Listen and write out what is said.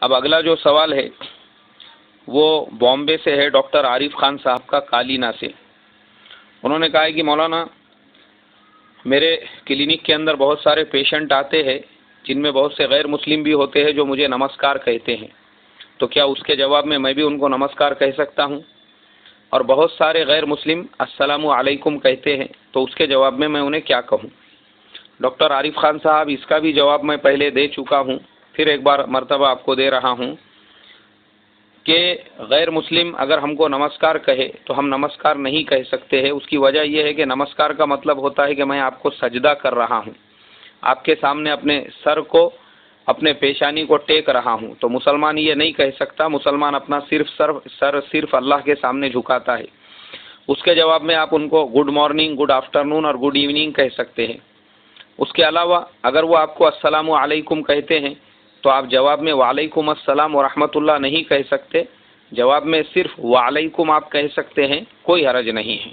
اب اگلا جو سوال ہے وہ بامبے سے ہے، ڈاکٹر عارف خان صاحب کا، کالینا سے۔ انہوں نے کہا ہے کہ مولانا میرے کلینک کے اندر بہت سارے پیشنٹ آتے ہیں جن میں بہت سے غیر مسلم بھی ہوتے ہیں جو مجھے نمسکار کہتے ہیں، تو کیا اس کے جواب میں بھی ان کو نمسکار کہہ سکتا ہوں؟ اور بہت سارے غیر مسلم السلام علیکم کہتے ہیں، تو اس کے جواب میں انہیں کیا کہوں؟ ڈاکٹر عارف خان صاحب، اس کا بھی جواب میں پہلے دے چکا ہوں، پھر ایک بار مرتبہ آپ کو دے رہا ہوں کہ غیر مسلم اگر ہم کو نمسکار کہے تو ہم نمسکار نہیں کہہ سکتے ہیں۔ اس کی وجہ یہ ہے کہ نمسکار کا مطلب ہوتا ہے کہ میں آپ کو سجدہ کر رہا ہوں، آپ کے سامنے اپنے سر کو، اپنے پیشانی کو ٹیک رہا ہوں، تو مسلمان یہ نہیں کہہ سکتا۔ مسلمان اپنا سر صرف اللہ کے سامنے جھکاتا ہے۔ اس کے جواب میں آپ ان کو گڈ مارننگ، گڈ آفٹرنون اور گڈ ایوننگ کہہ سکتے ہیں۔ اس کے علاوہ اگر وہ آپ کو السلام علیکم کہتے ہیں تو آپ جواب میں وعلیکم السلام ورحمۃ اللہ نہیں کہہ سکتے، جواب میں صرف وعلیکم آپ کہہ سکتے ہیں، کوئی حرج نہیں ہے۔